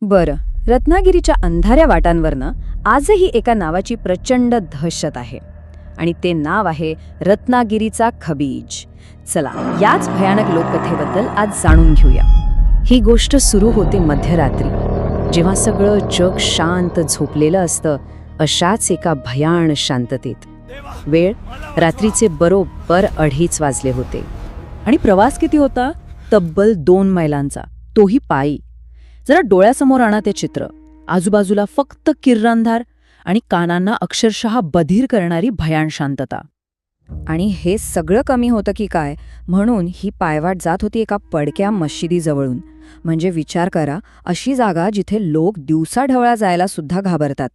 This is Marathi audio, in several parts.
बरं, रत्नागिरीच्या अंधाऱ्या वाटांवरनं आजही एका नावाची प्रचंड दहशत आहे. आणि ते नाव आहे रत्नागिरीचा खबीज. चला, याच भयानक लोककथेबद्दल आज जाणून घेऊया. ही गोष्ट सुरू होते मध्यरात्री, जेव्हा सगळं जग शांत झोपलेलं असतं. अशाच एका भयान शांततेत वेळ रात्रीचे बरोबर 2:30 वाजले होते. आणि प्रवास किती होता? तब्बल 2 मैलांचा, तोही पायी. जरा डोळ्यासमोर आणा ते चित्र. आजूबाजूला फक्त किर्रांधार आणि कानांना अक्षरशः बधीर करणारी भयान शांतता. आणि हे सगळं कमी होतं की काय, म्हणून ही पायवाट जात होती एका पडक्या मशिदीजवळून. म्हणजे विचार करा, अशी जागा जिथे लोक दिवसाढवळा जायला सुद्धा घाबरतात.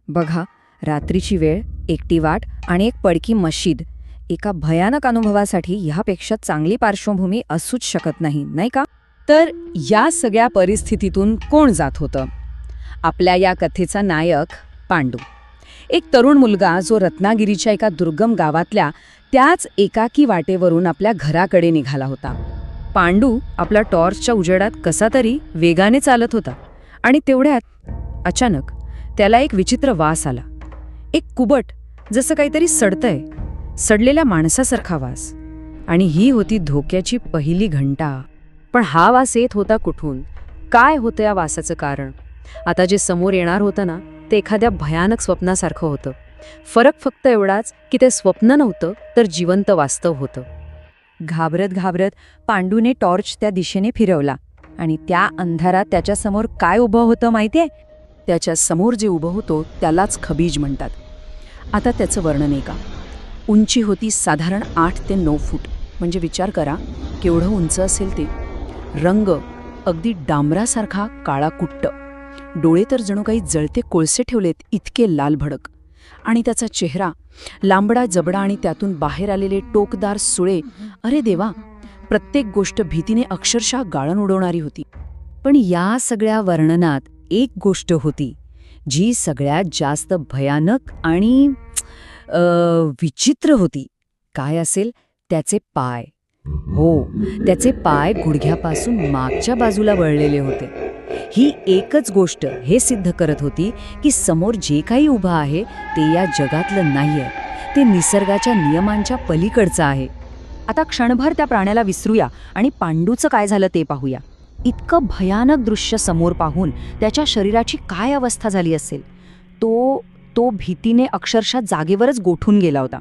बघा, रात्रीची वेळ, एकटी वाट आणि एक पडकी मशीद. एका भयानक अनुभवासाठी ह्यापेक्षा चांगली पार्श्वभूमी असूच शकत नाही, नाही का? तर या सगळ्या परिस्थितीतून कोण जात होतं? आपल्या या कथेचा नायक पांडू, एक तरुण मुलगा जो रत्नागिरीच्या एका दुर्गम गावातल्या त्याच एकाकी वाटेवरून आपल्या घराकडे निघाला होता. पांडू आपल्या टॉर्चच्या उजेडात कसा तरी वेगाने चालत होता. आणि तेवढ्यात अचानक त्याला एक विचित्र वास आला. एक कुबट, जसं काहीतरी सडतंय, सडलेल्या माणसासारखा वास. आणि ही होती धोक्याची पहिली घंटा. पण हा वास येत होता कुठून? काय होतं या वासाचं कारण? आता जे समोर येणार होतं ना, ते एखाद्या भयानक स्वप्नासारखं होतं. फरक फक्त एवढाच की ते स्वप्न नव्हतं, तर जिवंत वास्तव होतं. घाबरत घाबरत पांडूने टॉर्च त्या दिशेने फिरवला. आणि त्या अंधारात त्याच्यासमोर काय उभं होतं माहितीये? त्याच्या समोर जे उभं होतं त्यालाच खबीज म्हणतात. आता त्याचं वर्णन आहे का? उंची होती साधारण 8 ते 9 फूट. म्हणजे विचार करा केवढं उंच असेल ते. रंग अगदी डांबरासारखा काळा कुट्ट. डोळे तर जणू काही जळते कोळसे ठेवलेत इतके लाल भडक. आणि त्याचा चेहरा लांबडा जबडा आणि त्यातून बाहेर आलेले टोकदार सुळे. अरे देवा, प्रत्येक गोष्ट भीतीने अक्षरशः गाळण उडवणारी होती. पण या सगळ्या वर्णनात एक गोष्ट होती जी सगळ्यात जास्त भयानक आणि विचित्र होती. काय असेल? त्याचे पाय. हो, त्याचे पाय गुडघ्यापासून मागच्या बाजूला वळलेले होते. ही एकच गोष्ट हे सिद्ध करत होती की समोर जे काही उभं आहे ते या जगातलं नाहीये, ते निसर्गाच्या नियमांच्या पलीकडचं आहे. आता क्षणभर त्या प्राण्याला विसरूया आणि पांडूचं काय झालं ते पाहूया. इतकं भयानक दृश्य समोर पाहून त्याच्या शरीराची काय अवस्था झाली असेल? तो भीतीने अक्षरशः जागेवरच गोठून गेला होता.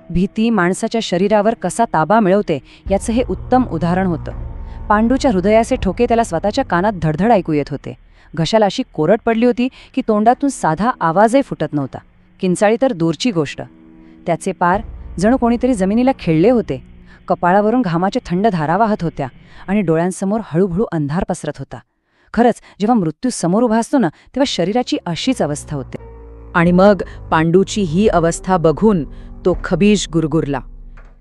भीती माणसाच्या शरीरावर कसा ताबा मिळवते याचं हे उत्तम उदाहरण होतं. पांडूच्या हृदयाचे ठोके त्याला स्वतःच्या कानात धडधड ऐकू येत होते. घशाला अशी कोरड पडली होती की तोंडातून साधा आवाजही फुटत नव्हता. किंचाळी तर दूरची गोष्ट. त्याचे पार जणू कोणीतरी जमिनीला खेळले होते. कपाळावरून घामाच्या थंड धारा वाहत होत्या आणि डोळ्यांसमोर हळूहळू अंधार पसरत होता. खरंच, जेव्हा मृत्यू समोर उभा असतो ना, तेव्हा शरीराची अशीच अवस्था होते. आणि मग पांडूची ही अवस्था बघून तो खबीज गुरगुरला.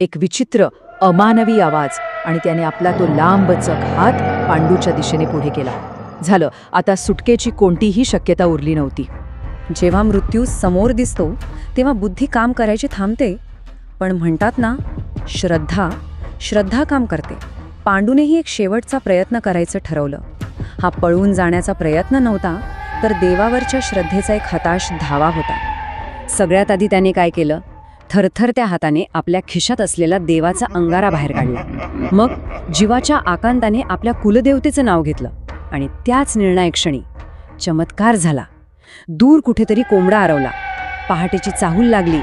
एक विचित्र अमानवी आवाज. आणि त्याने आपला तो लांबचक हात पांडूच्या दिशेने पुढे केला. झालं, आता सुटकेची कोणतीही शक्यता उरली नव्हती. जेव्हा मृत्यू समोर दिसतो तेव्हा बुद्धी काम करायची थांबते. पण म्हणतात ना, श्रद्धा काम करते. पांडूनेही एक शेवटचा प्रयत्न करायचं ठरवलं. हा पळून जाण्याचा प्रयत्न नव्हता, तर देवावरच्या श्रद्धेचा एक हताश धावा होता. सगळ्यात आधी त्याने काय केलं? थरथरत्या हाताने आपल्या खिशात असलेला देवाचा अंगारा बाहेर काढला. मग जीवाच्या आकांताने आपल्या कुलदेवतेचं नाव घेतलं. आणि त्याच निर्णायक क्षणी चमत्कार झाला. दूर कुठेतरी कोंबडा आरवला. पहाटेची चाहूल लागली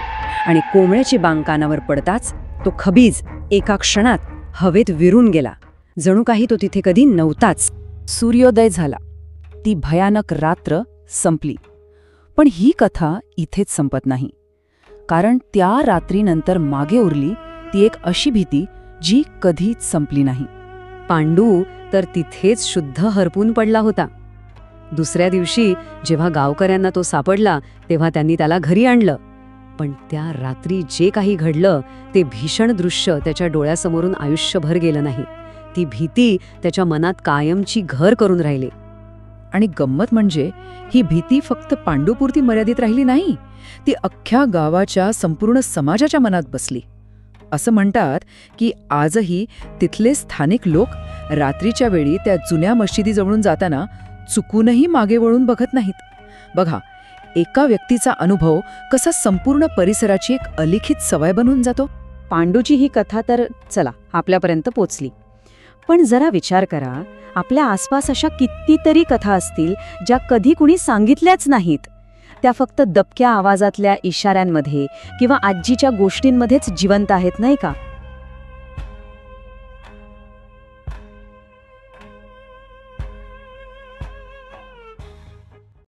आणि कोंबड्याची बांग कानावर पडताच तो खबीज एका क्षणात हवेत विरून गेला. जणू काही तो तिथे कधी नव्हताच. सूर्योदय झाला. ती भयानक रात्र संपली. पण ही कथा इथेच संपत नाही. कारण त्या रात्रीनंतर मागे उरली ती एक अशी भीती जी कधीच संपली नाही. पांडू तर तिथेच शुद्ध हरपून पडला होता. दुसऱ्या दिवशी जेव्हा गावकऱ्यांना तो सापडला तेव्हा त्यांनी त्याला घरी आणलं. पण त्या रात्री जे काही घडलं ते भीषण दृश्य त्याच्या डोळ्यासमोरून आयुष्यभर गेलं नाही. ती भीती त्याच्या मनात कायमची घर करून राहिली. आणि गंमत म्हणजे ही भीती फक्त पांडूपुरती मर्यादित राहिली नाही, ती अख्ख्या गावाच्या संपूर्ण समाजाच्या मनात बसली. असं म्हणतात की आजही तिथले स्थानिक लोक रात्रीच्या वेळी त्या जुन्या मशिदीजवळून जाताना चुकूनही मागे वळून बघत नाहीत. बघा, एका व्यक्तीचा अनुभव कसा संपूर्ण परिसराची एक अलिखित सवय बनून जातो. पांडूची ही कथा तर चला आपल्यापर्यंत पोचली. पण जरा विचार करा, आपल्या आसपास अशा कितीतरी कथा असतील ज्या कधी कुणी सांगितल्याच नाहीत. त्या फक्त दबक्या आवाजातल्या इशाऱ्यांमध्ये किंवा आजीच्या गोष्टींमध्येच जिवंत आहेत, नाही का?